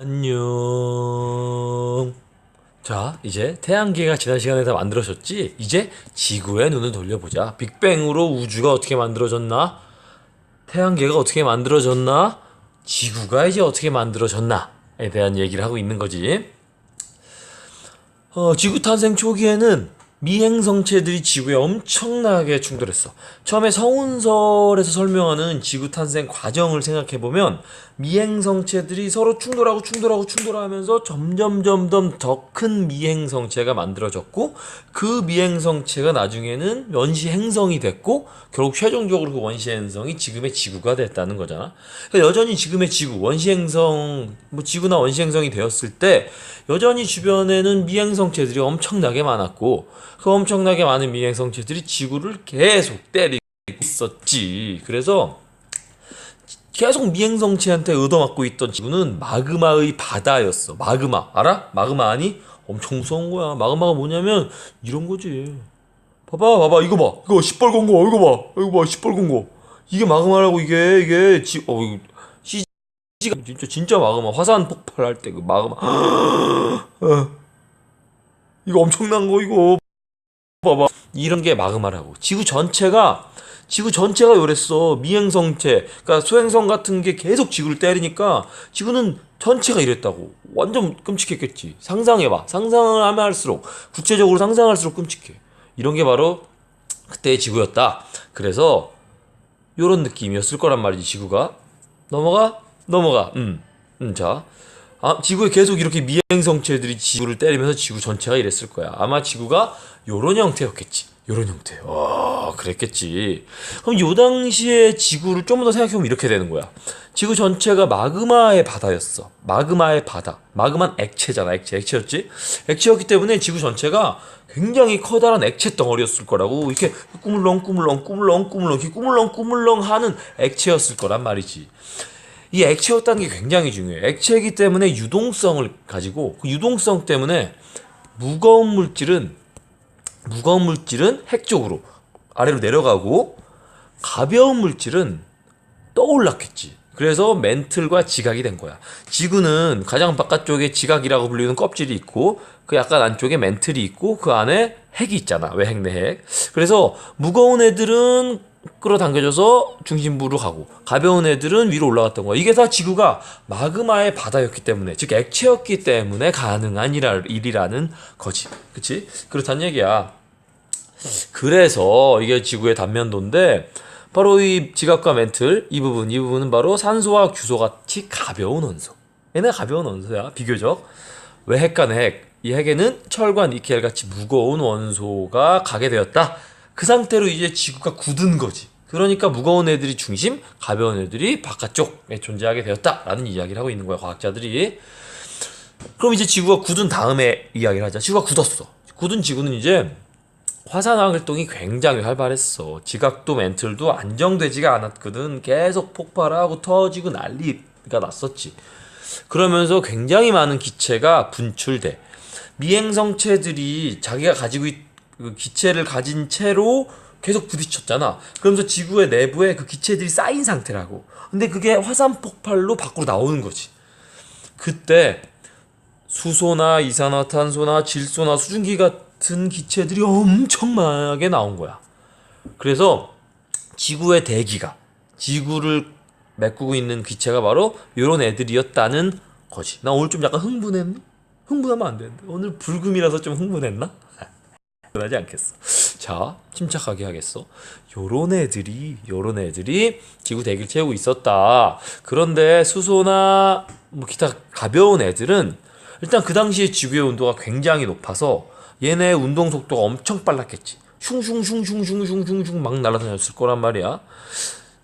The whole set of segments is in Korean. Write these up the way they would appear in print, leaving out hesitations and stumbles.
안녕. 자, 이제 태양계가 지난 시간에 다 만들어졌지? 이제 지구의 눈을 돌려보자. 빅뱅으로 우주가 어떻게 만들어졌나? 태양계가 어떻게 만들어졌나? 지구가 이제 어떻게 만들어졌나에 대한 얘기를 하고 있는 거지. 지구 탄생 초기에는 미행성체들이 지구에 엄청나게 충돌했어. 처음에 성운설에서 설명하는 지구 탄생 과정을 생각해보면 미행성체들이 서로 충돌하면서 점점 더 큰 미행성체가 만들어졌고, 그 미행성체가 나중에는 원시행성이 됐고, 결국 최종적으로 그 원시행성이 지금의 지구가 됐다는 거잖아. 그러니까 여전히 지금의 지구, 원시행성, 지구나 원시행성이 되었을 때 여전히 주변에는 미행성체들이 엄청나게 많았고, 그 엄청나게 많은 미행성체들이 지구를 계속 때리고 있었지. 그래서 계속 미행성체한테 얻어맞고 있던 지구는 마그마의 바다였어. 마그마 알아? 마그마 아니? 엄청 무서운 거야. 마그마가 뭐냐면 이런 거지. 봐봐 이거 봐, 이거 시뻘건 거, 이거 봐 시뻘건 거. 이게 마그마라고. 이게 CG가 진짜 마그마. 화산 폭발할 때 그 마그마. 이거 엄청난 거. 이거 봐봐, 이런 게 마그마라고. 지구 전체가 요랬어. 미행성체, 그러니까 소행성 같은 게 계속 지구를 때리니까 지구는 전체가 이랬다고. 완전 끔찍했겠지. 상상해봐. 상상을 하면 할수록, 구체적으로 상상할수록 끔찍해. 이런 게 바로 그때의 지구였다. 그래서 요런 느낌이었을 거란 말이지. 지구가 넘어가. 자, 지구에 계속 이렇게 미행성체들이 지구를 때리면서 지구 전체가 이랬을 거야. 아마 지구가 요런 형태였겠지. 요런 형태. 그랬겠지. 그럼 요 당시에 지구를 좀 더 생각해보면 이렇게 되는 거야. 지구 전체가 마그마의 바다였어. 마그마의 바다. 마그마는 액체잖아. 액체였지? 액체였기 때문에 지구 전체가 굉장히 커다란 액체 덩어리였을 거라고. 이렇게 꾸물렁 이렇게 꾸물렁 하는 액체였을 거란 말이지. 이 액체였다는 게 굉장히 중요해. 액체이기 때문에 유동성을 가지고, 그 유동성 때문에 무거운 물질은 핵 쪽으로 아래로 내려가고, 가벼운 물질은 떠올랐겠지. 그래서 맨틀과 지각이 된 거야. 지구는 가장 바깥쪽에 지각이라고 불리는 껍질이 있고, 그 약간 안쪽에 맨틀이 있고, 그 안에 핵이 있잖아. 외핵, 내핵. 그래서 무거운 애들은 끌어당겨져서 중심부로 가고, 가벼운 애들은 위로 올라갔던 거야. 이게 다 지구가 마그마의 바다였기 때문에, 즉 액체였기 때문에 가능한 일이라는 거지. 그치? 그렇단 얘기야. 그래서 이게 지구의 단면도인데, 바로 이 지각과 멘틀, 이 부분은 바로 산소와 규소 같이 가벼운 원소. 얘네 가벼운 원소야, 비교적. 왜 핵과 내핵? 이 핵에는 철과 니켈 같이 무거운 원소가 가게 되었다. 그 상태로 이제 지구가 굳은 거지. 그러니까 무거운 애들이 중심, 가벼운 애들이 바깥쪽에 존재하게 되었다라는 이야기를 하고 있는 거야, 과학자들이. 그럼 이제 지구가 굳은 다음에 이야기를 하자. 지구가 굳었어. 굳은 지구는 이제 화산 활동이 굉장히 활발했어. 지각도 멘틀도 안정되지가 않았거든. 계속 폭발하고 터지고 난리가 났었지. 그러면서 굉장히 많은 기체가 분출돼. 미행성체들이 자기가 가지고 그 기체를 가진 채로 계속 부딪혔잖아. 그러면서 지구의 내부에 그 기체들이 쌓인 상태라고. 근데 그게 화산 폭발로 밖으로 나오는 거지. 그때 수소나 이산화탄소나 질소나 수증기 같은 기체들이 엄청나게 나온 거야. 그래서 지구의 대기가, 지구를 메꾸고 있는 기체가 바로 이런 애들이었다는 거지. 나 오늘 좀 약간 흥분했니? 흥분하면 안 되는데. 오늘 불금이라서 좀 흥분했나? 하지 않겠어. 자, 침착하게 하겠어. 요런 애들이 지구 대기를 채우고 있었다. 그런데 수소나 기타 가벼운 애들은 일단 그 당시에 지구의 온도가 굉장히 높아서 얘네 운동 속도가 엄청 빨랐겠지. 슝슝슝슝슝슝슝 막 날아다녔을 거란 말이야.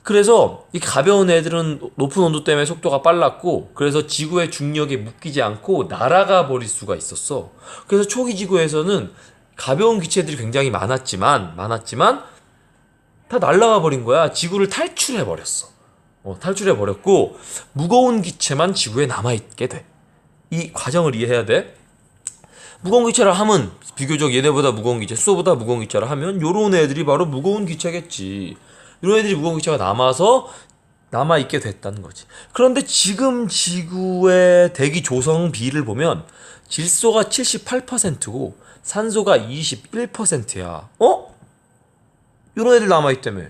그래서 이 가벼운 애들은 높은 온도 때문에 속도가 빨랐고, 그래서 지구의 중력에 묶이지 않고 날아가 버릴 수가 있었어. 그래서 초기 지구에서는 가벼운 기체들이 굉장히 많았지만 다 날아가 버린 거야. 지구를 탈출해 버렸어. 탈출해 버렸고, 무거운 기체만 지구에 남아 있게 돼. 이 과정을 이해해야 돼. 무거운 기체를 하면, 비교적 얘네보다 무거운 기체, 수소보다 무거운 기체를 하면 요런 애들이 바로 무거운 기체겠지. 이런 애들이 무거운 기체가 남아서 남아있게 됐다는 거지. 그런데 지금 지구의 대기 조성비를 보면 질소가 78%고 산소가 21%야. 어? 이런 애들 남아있다며.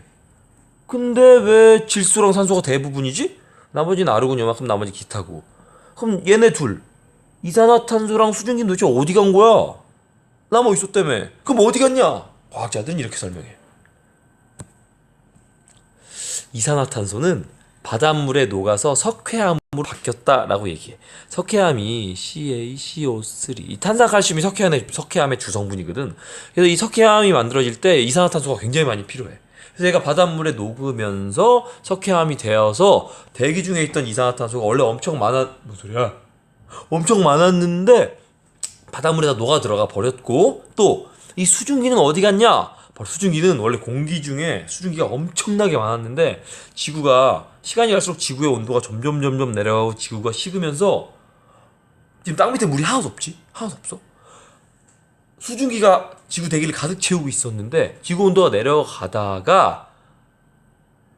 근데 왜 질소랑 산소가 대부분이지? 나머지는 아르곤 요만큼, 나머지 기타고. 그럼 얘네 둘, 이산화탄소랑 수증기는 도대체 어디 간 거야? 남아있었다며. 그럼 어디 갔냐? 과학자들은 이렇게 설명해. 이산화탄소는 바닷물에 녹아서 석회암으로 바뀌었다라고 얘기해. 석회암이 CaCO3, 이 탄산칼슘이 석회암의 주성분이거든. 그래서 이 석회암이 만들어질 때 이산화탄소가 굉장히 많이 필요해. 그래서 얘가 바닷물에 녹으면서 석회암이 되어서 대기 중에 있던 이산화탄소가 원래 엄청 무슨 소리야? 엄청 많았는데 바닷물에다 녹아 들어가 버렸고, 또 이 수증기는 어디 갔냐? 수증기는 원래 공기 중에 수증기가 엄청나게 많았는데 지구가 시간이 갈수록 지구의 온도가 점점 내려가고 지구가 식으면서 지금 땅 밑에 물이 하나도 없지? 하나도 없어. 수증기가 지구 대기를 가득 채우고 있었는데 지구 온도가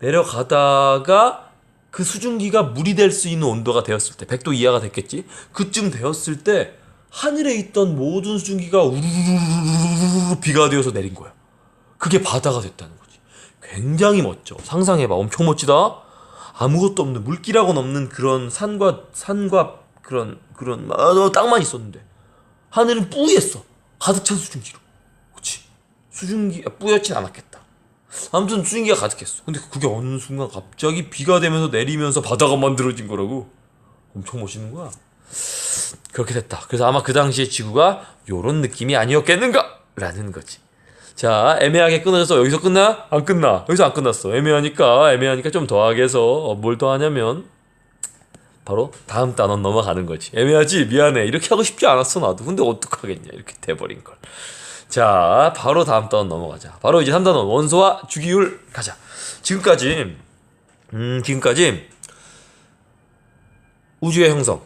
내려가다가 그 수증기가 물이 될 수 있는 온도가 되었을 때 100도 이하가 됐겠지? 그쯤 되었을 때 하늘에 있던 모든 수증기가 우르르르르르 비가 되어서 내린 거야. 그게 바다가 됐다는 거지. 굉장히 멋져. 상상해봐. 엄청 멋지다. 아무것도 없는, 물기라고는 없는 그런 산과 그런 땅만 있었는데 하늘은 뿌였어. 가득 찬 수증기로. 그치? 수증기가 뿌옇진 않았겠다. 아무튼 수증기가 가득했어. 근데 그게 어느 순간 갑자기 비가 되면서 내리면서 바다가 만들어진 거라고. 엄청 멋있는 거야. 그렇게 됐다. 그래서 아마 그 당시에 지구가 요런 느낌이 아니었겠는가? 라는 거지. 자, 애매하게 끊어져서 여기서 끝나? 안 끝나. 여기서 안 끝났어. 애매하니까 좀 더하게 해서 뭘 더하냐면 바로 다음 단원 넘어가는 거지. 애매하지? 미안해. 이렇게 하고 싶지 않았어 나도. 근데 어떡하겠냐. 이렇게 돼버린 걸. 자, 바로 다음 단원 넘어가자. 바로 이제 3단원 원소와 주기율 가자. 지금까지 우주의 형성,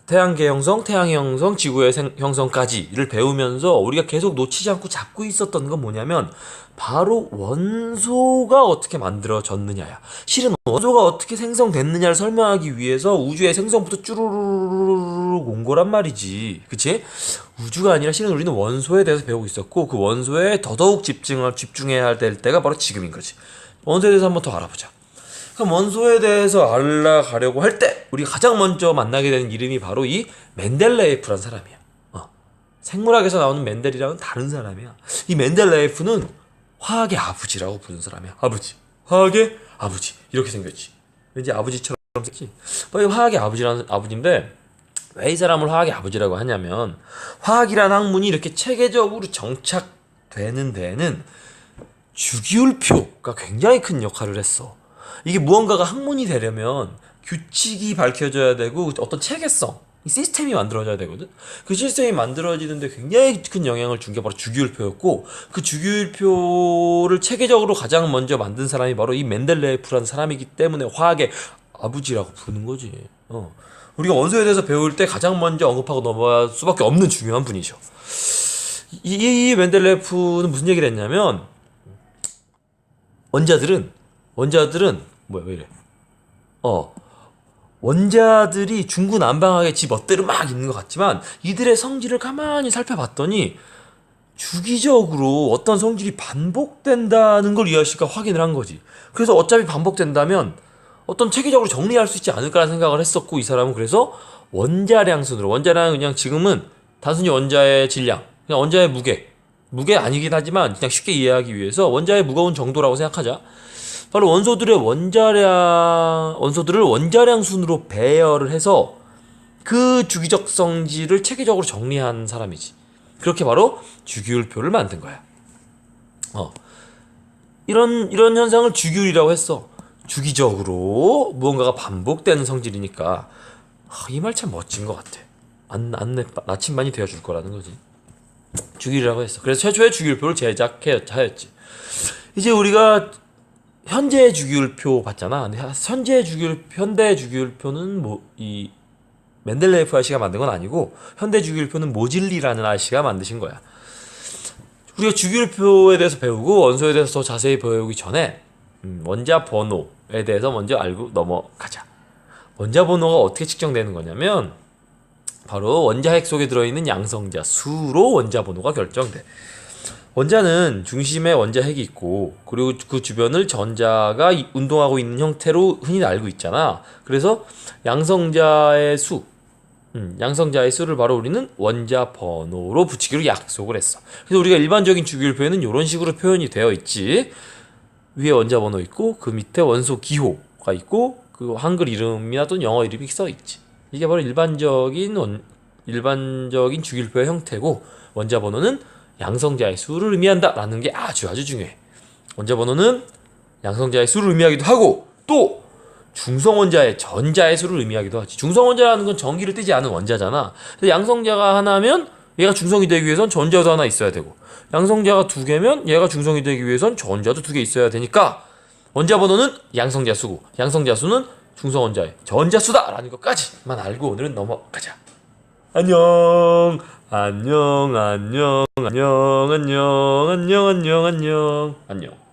태양계 형성, 태양의 형성, 지구의 형성까지를 배우면서 우리가 계속 놓치지 않고 잡고 있었던 건 뭐냐면 바로 원소가 어떻게 만들어졌느냐야. 실은 원소가 어떻게 생성됐느냐를 설명하기 위해서 우주의 생성부터 쭈루루루루 온 거란 말이지. 그치? 우주가 아니라 실은 우리는 원소에 대해서 배우고 있었고 그 원소에 더더욱 집중해야 될 때가 바로 지금인 거지. 원소에 대해서 한번 더 알아보자. 그럼 원소에 대해서 알아가려고 할 때 우리가 가장 먼저 만나게 되는 이름이 바로 이 멘델레예프란 사람이야. 생물학에서 나오는 멘델이랑은 다른 사람이야. 이 멘델레예프는 화학의 아버지라고 부르는 사람이야. 아버지. 화학의 아버지. 이렇게 생겼지. 왠지 아버지처럼 생겼지. 화학의 아버지인데 왜 이 사람을 화학의 아버지라고 하냐면 화학이라는 학문이 이렇게 체계적으로 정착되는 데에는 주기율표가 굉장히 큰 역할을 했어. 이게 무언가가 학문이 되려면 규칙이 밝혀져야 되고 어떤 체계성, 시스템이 만들어져야 되거든. 그 시스템이 만들어지는데 굉장히 큰 영향을 준 게 바로 주기율표였고 그 주기율표를 체계적으로 가장 먼저 만든 사람이 바로 이 멘델레예프라는 사람이기 때문에 화학의 아버지라고 부르는 거지. 우리가 원소에 대해서 배울 때 가장 먼저 언급하고 넘어갈 수밖에 없는 중요한 분이죠. 이 멘델레예프는 무슨 얘기를 했냐면 원자들은 뭐야 왜 이래? 원자들이 중구난방하게 지 멋대로 막 있는 것 같지만 이들의 성질을 가만히 살펴봤더니 주기적으로 어떤 성질이 반복된다는 걸 이 아저씨가 확인을 한 거지. 그래서 어차피 반복된다면 어떤 체계적으로 정리할 수 있지 않을까라는 생각을 했었고 이 사람은 그래서 원자량은 그냥 지금은 단순히 원자의 질량, 그냥 원자의 무게 아니긴 하지만 그냥 쉽게 이해하기 위해서 원자의 무거운 정도라고 생각하자. 바로 원소들을 원자량 순으로 배열을 해서 그 주기적 성질을 체계적으로 정리한 사람이지. 그렇게 바로 주기율표를 만든 거야. 이런 현상을 주기율이라고 했어. 주기적으로 무언가가 반복되는 성질이니까 이 말 참 멋진 것 같아. 나침반이 되어줄 거라는 거지. 주기율이라고 했어. 그래서 최초의 주기율표를 제작하였지. 이제 우리가 현재 주기율표 봤잖아. 현대 주기율표는 이 멘델레예프 아저씨가 만든 건 아니고 현대 주기율표는 모질리라는 아저씨가 만드신 거야. 우리가 주기율표에 대해서 배우고 원소에 대해서 더 자세히 배우기 전에 원자 번호, 번호에 대해서 먼저 알고 넘어가자. 원자 번호가 어떻게 측정되는 거냐면 바로 원자핵 속에 들어있는 양성자 수로 원자 번호가 결정돼. 원자는 중심에 원자핵이 있고 그리고 그 주변을 전자가 운동하고 있는 형태로 흔히 알고 있잖아. 그래서 양성자의 수를 바로 우리는 원자 번호로 붙이기로 약속을 했어. 그래서 우리가 일반적인 주기율표에는 이런 식으로 표현이 되어 있지. 위에 원자 번호 있고 그 밑에 원소 기호가 있고 그 한글 이름이나 또는 영어 이름이 써 있지. 이게 바로 일반적인 주기율표의 형태고 원자 번호는 양성자의 수를 의미한다라는 게 아주 중요해. 원자 번호는 양성자의 수를 의미하기도 하고 또 중성원자의 전자의 수를 의미하기도 하지. 중성원자라는 건 전기를 띠지 않은 원자잖아. 근데 양성자가 하나면 얘가 중성이 되기 위해선 전자도 하나 있어야 되고 양성자가 두 개면 얘가 중성이 되기 위해선 전자도 두 개 있어야 되니까 원자 번호는 양성자 수고 양성자 수는 중성원자의 전자 수다라는 것까지만 알고 오늘은 넘어가자. 안녕. 안녕. 안녕. 안녕. 안녕. 안녕. 안녕. 안녕.